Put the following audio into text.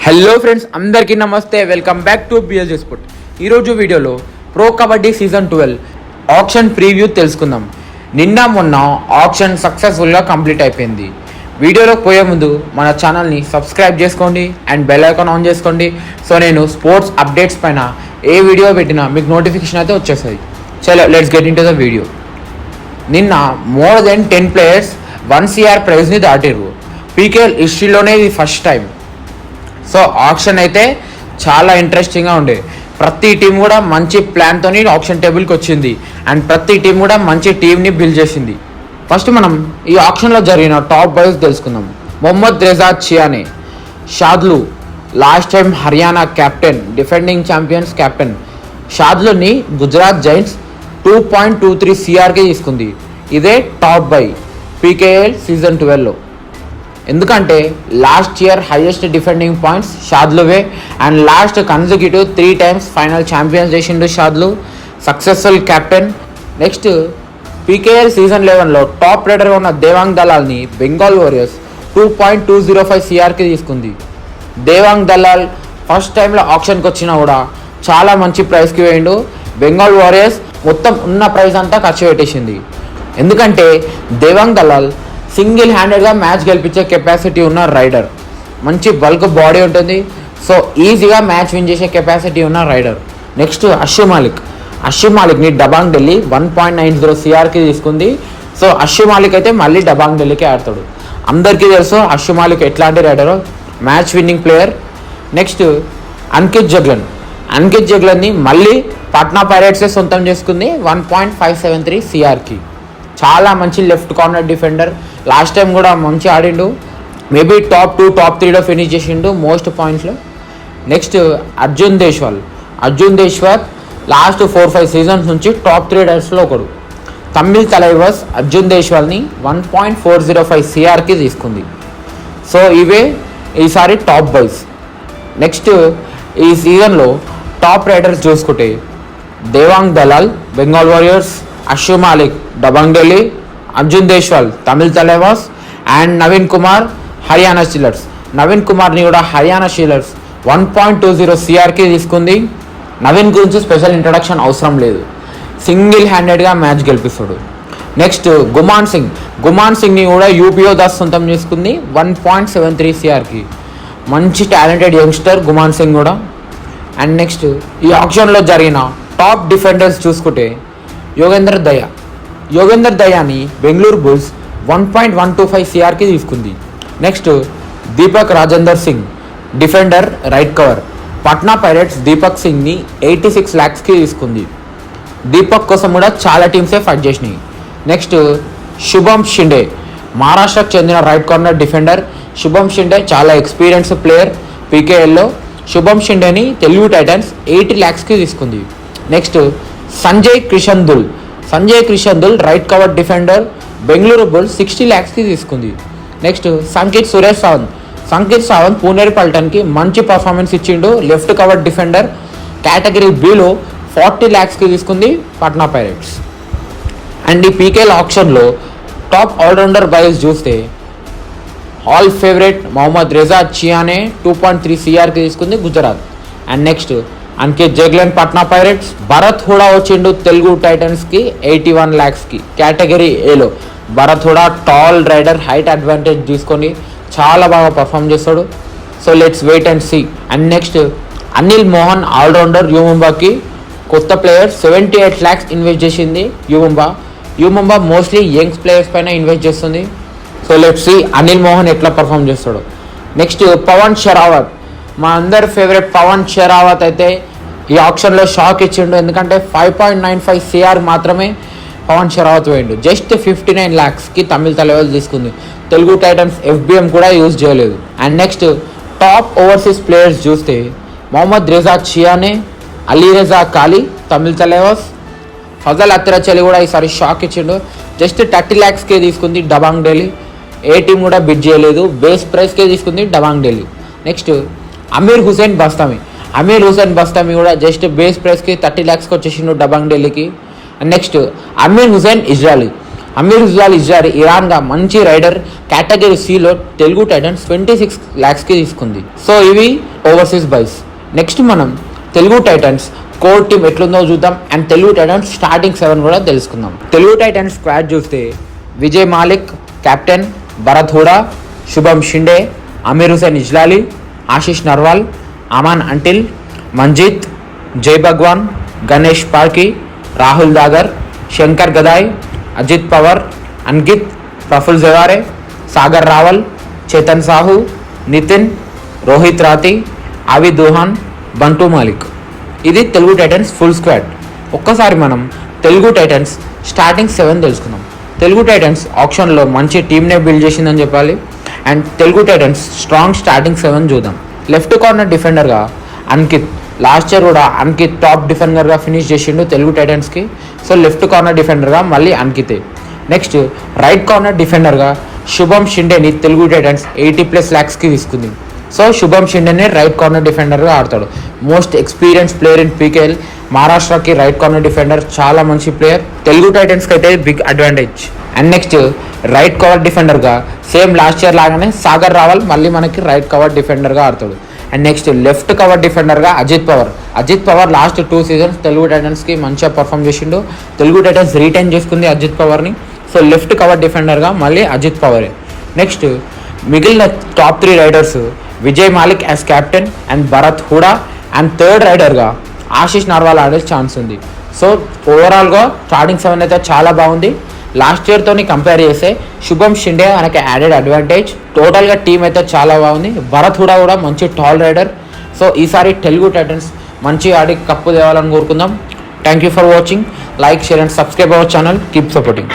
Hello friends, అందరికీ నమస్తే. Welcome back to BLG sport. ఈరోజు వీడియోలో pro Kabaddi season 12 auction preview తెలుసుకుందాం. నిన్న మొన్న ఆక్షన్ సక్సెస్ఫుల్గా కంప్లీట్ అయిపోయింది. వీడియోలోకి పోయే ముందు మన ఛానల్ని సబ్స్క్రైబ్ చేసుకోండి అండ్ బెల్ ఐకాన్ ఆన్ చేసుకోండి. సో నేను స్పోర్ట్స్ అప్డేట్స్ పైన ఏ వీడియో పెట్టినా మీకు నోటిఫికేషన్ అయితే వచ్చేస్తుంది. చలో let's get into the video. నిన్న మోర్ దెన్ 10 players 1 CR ప్రైజ్ని దాటిరు. పీకేఎల్ హిస్టరీలోనే ఇది ఫస్ట్ టైం. సో ఆక్షన్ అయితే చాలా ఇంట్రెస్టింగ్గా ఉండే. ప్రతి టీం కూడా మంచి ప్లాన్తో ఆక్షన్ టేబుల్కి వచ్చింది అండ్ ప్రతి టీం కూడా మంచి టీంని బిల్డ్ చేసింది. ఫస్ట్ మనం ఈ ఆక్షన్లో జరిగిన టాప్ బైస్ తెలుసుకుందాం. Mohammad Reza Chiyaneh, Shadloui last time Haryana captain, defending champions captain. షాద్లుని గుజరాత్ జైంట్స్ 2.23 CRకి తీసుకుంది. ఇదే టాప్ బై పీకేఎల్ సీజన్ 12లో. ఎందుకంటే last year highest defending points షాద్లువే and last consecutive 3 times final champions చేసిండు Shadloui, successful captain. Next PKL season 11లో top రేటర్గా ఉన్న దేవాంగ్ దలాల్ని బెంగాల్ వారియర్స్ 2.205 CRకి తీసుకుంది. దేవాంగ్ దలాల్ ఫస్ట్ టైంలో ఆప్షన్కి వచ్చినా కూడా చాలా మంచి ప్రైస్కి వేయండు. బెంగాల్ వారియర్స్ మొత్తం ఉన్న ప్రైస్ అంతా ఖర్చు పెట్టేసింది. ఎందుకంటే దేవాంగ్ దలాల్ సింగిల్ హ్యాండెడ్గా మ్యాచ్ గెలిపించే కెపాసిటీ ఉన్న రైడర్. మంచి బల్క్ బాడీ ఉంటుంది. సో ఈజీగా మ్యాచ్ విన్ చేసే కెపాసిటీ ఉన్న రైడర్. నెక్స్ట్ అషు మాలిక్ని డబాంగ్ ఢిల్లీ 1.90 CRకి తీసుకుంది. సో అషు మాలిక్ అయితే మళ్ళీ డబాంగ్ ఢిల్లీకే ఆడతాడు. అందరికీ తెలుసు అషు మాలిక్ ఎట్లాంటి రైడరో, match winning player. Next Ankit జగ్లన్ని మళ్ళీ పాట్నా పైరేట్సే సొంతం చేసుకుంది 1.573 CRకి. చాలా మంచి left corner defender. Last time కూడా మంచి ఆడిండు. మేబీ టాప్ 2, టాప్ 3లో ఫినిష్ చేసిండు మోస్ట్ పాయింట్స్లో. Next Arjun Deshwal last 4-5 seasons నుంచి టాప్ 3 రైడర్స్లో ఒకడు. తమిళ్ తలైవర్స్ అర్జున్ దేశ్వర్ని 1.405 CRకి తీసుకుంది. సో ఇవే ఈసారి టాప్ బైస్. నెక్స్ట్ ఈ సీజన్లో టాప్ రైడర్స్ చూసుకుంటే Devank Dalal Bengal Warriors, Ashu Malik Dabang Delhi, Arjun Deshwal Tamil Thalaivas and Naveen Kumar Haryana Steelers. Naveen కుమార్ని కూడా హర్యానా స్టీలర్స్ 1.20 CRకి తీసుకుంది. నవీన్ గురించి స్పెషల్ ఇంట్రడక్షన్ అవసరం లేదు, సింగిల్ హ్యాండెడ్గా మ్యాచ్ గెలిపిస్తాడు. నెక్స్ట్ గుమాన్ సింగ్ని కూడా యూపీఓ దాస్ సొంతం చేసుకుంది 1.73 CRకి. మంచి టాలెంటెడ్ యంగ్స్టర్ గుమాన్ సింగ్ కూడా. అండ్ నెక్స్ట్ ఈ ఆప్షన్లో జరిగిన టాప్ డిఫెండర్స్ చూసుకుంటే యోగేందర్ దయాని బెంగళూరు బుల్స్ 1.125 CRకి తీసుకుంది. Next Deepak Rajender Singh, defender, right cover. Patna Pirates Deepak సింగ్ని 86 lakhsకి తీసుకుంది. దీపక్ కోసం కూడా చాలా టీమ్సే ఫైట్ చేసినాయి. నెక్స్ట్ శుభం షిండే, మహారాష్ట్రకు చెందిన రైట్ కార్నర్ డిఫెండర్. శుభం షిండే చాలా ఎక్స్పీరియన్స్ ప్లేయర్. పీకేఎల్లో శుభం షిండేని తెలుగు టైటన్స్ 80 lakhsకి తీసుకుంది. Next Sanjay Krishan Dhull right cover defender, Bengaluru Bulls 60 lakhsకి తీసుకుంది. నెక్స్ట్ సంకేత్ సావంత్ పూణేరి పల్టన్కి మంచి పర్ఫార్మెన్స్ ఇచ్చిండు. Left cover defender, category below 40 lakhsకి తీసుకుంది పట్నా పైరేట్స్. అండ్ ఈ పీకేఎల్ ఆప్షన్లో టాప్ ఆల్రౌండర్ బైస్ చూస్తే all favourite Mohammad Reza Chiyaneh 2.3 CRకి తీసుకుంది Gujarat. And next Ankit Janglan Patna Pirates. Bharat Hooda వచ్చిండు తెలుగు టైటన్స్కి 81 lakhsకి కేటగిరీ ఏలో. Bharat Hooda tall rider, height advantage తీసుకొని చాలా బాగా పర్ఫామ్ చేస్తాడు. So let's wait and see. And next Anil Mohan allrounder యూముంబాకి కొత్త ప్లేయర్ 78 lakhs ఇన్వెస్ట్ చేసింది యూముంబా మోస్ట్లీ యంగ్స్ ప్లేయర్స్ పైన ఇన్వెస్ట్ చేస్తుంది. So let's see Anil Mohan ఎట్లా పర్ఫామ్ చేస్తాడు. నెక్స్ట్ పవన్ షెరావత్, మా అందరి ఫేవరెట్ పవన్ షెరావత్ అయితే ఈ ఆప్షన్లో షాక్ ఇచ్చిండు. ఎందుకంటే 5.95 CR మాత్రమే పవన్ షెరావత్ పోయిండు. జస్ట్ 59 lakhsకి తమిళ్ తలైవాస్ తీసుకుంది. తెలుగు టైటన్స్ FBM కూడా యూజ్ చేయలేదు. And next top overseas players చూస్తే మొహమ్మద్ రెజా చియానే, అలీ రెజా కాలి తమిళ్ తలైవాస్. ఫజల్ అత్రచలి కూడా ఈసారి షాక్ ఇచ్చిండు. జస్ట్ 30 lakhsకే తీసుకుంది డబాంగ్ ఢిల్లీ. ఏ టీం కూడా బిడ్ చేయలేదు, బేస్ ప్రైస్కే తీసుకుంది డబాంగ్ ఢిల్లీ. నెక్స్ట్ అమీర్ హుసేన్ బస్తామి కూడా జస్ట్ బేస్ ప్రైస్కి 30 lakhsకి వచ్చేసిండు డబాంగ్ ఢిల్లీకి. నెక్స్ట్ అమీర్ హుసేన్ ఇజ్రాయిలీ ఇరాన్గా మంచి రైడర్. కేటగిరీ సిలో తెలుగు టైటన్స్ 26 lakhsకి తీసుకుంది. సో ఇవి ఓవర్సీస్ బైస్. నెక్స్ట్ మనం తెలుగు టైటన్స్ కోర్ టీమ్ ఎట్లుందో చూద్దాం అండ్ తెలుగు టైటన్స్ స్టార్టింగ్ 7 కూడా తెలుసుకుందాం. తెలుగు టైటన్స్ స్క్వాడ్ చూస్తే విజయ్ మాలిక్ కెప్టెన్, భరత్ హూడా, శుభం షిండే, అమీర్ హుసేన్ ఇజ్లాలి, ఆశీష్ నర్వాల్, అమాన్ అంటిల్, మంజిత్, జై భగవాన్, గణేష్ పార్కి, రాహుల్ దాగర్, శంకర్ గదాయ్, అజిత్ పవర్, అంకిత్, ప్రఫుల్ జవారే, సాగర్ రావల్, చేతన్ సాహు, నితిన్, రోహిత్ రాతి, ఆవి దోహాన్, బంటు మాలిక్. ఇది తెలుగు టైటన్స్ ఫుల్ స్క్వాడ్. ఒక్కసారి మనం తెలుగు టైటన్స్ స్టార్టింగ్ 7 తెలుసుకుందాం. తెలుగు టైటన్స్ ఆప్షన్లో మంచి టీమ్నే బిల్డ్ చేసిందని చెప్పాలి. And Telugu Titans strong starting 7 చూద్దాం. లెఫ్ట్ కార్నర్ డిఫెండర్గా అంకిత్, లాస్ట్ ఇయర్ కూడా అంకిత్ టాప్ డిఫెండర్గా ఫినిష్ చేసిండు తెలుగు టైటన్స్కి. సో లెఫ్ట్ కార్నర్ డిఫెండర్గా మళ్ళీ అంకితే. నెక్స్ట్ రైట్ కార్నర్ డిఫెండర్గా శుభం షిండేని తెలుగు టైటన్స్ 80+ lakhsకి తీసుకుంది. సో శుభం షిండేని రైట్ కార్నర్ డిఫెండర్గా ఆడతాడు. Most experience player in PKL. మహారాష్ట్రకి రైట్ కార్నర్ డిఫెండర్, చాలా మంచి ప్లేయర్. తెలుగు టైటన్స్కి అయితే big advantage. And next right cover డిఫెండర్గా సేమ్ లాస్ట్ ఇయర్ లాగానే సాగర్ రావల్ మళ్ళీ మనకి రైట్ కవర్ డిఫెండర్గా ఆడతాడు. అండ్ నెక్స్ట్ లెఫ్ట్ కవర్ డిఫెండర్గా అజిత్ పవర్ లాస్ట్ 2 seasons తెలుగు టైటన్స్కి మంచిగా పర్ఫామ్ చేసిండు. తెలుగు టైటన్స్ రీటైన్ చేసుకుంది అజిత్ పవర్ని. సో లెఫ్ట్ కవర్ డిఫెండర్గా మళ్ళీ అజిత్ పవరే. నెక్స్ట్ మిగిలిన top 3 raiders Vijay Malik as captain and Bharat Hooda. And third రైడర్గా ఆశీష్ నర్వాల్ ఆడే ఛాన్స్ ఉంది. సో ఓవరాల్గా స్టార్టింగ్ 7 అయితే చాలా బాగుంది. లాస్ట్ ఇయర్తో కంపేర్ చేస్తే శుభం షిండే మనకి యాడెడ్ అడ్వాంటేజ్. టోటల్గా టీం అయితే చాలా బాగుంది. భరత్ హూడా కూడా మంచి టాల్ రైడర్. సో ఈసారి తెలుగు టైటన్స్ మంచి ఆడి కప్పు తేవాలని కోరుకుందాం. Thank you for watching. Like, share and subscribe our channel. Keep supporting.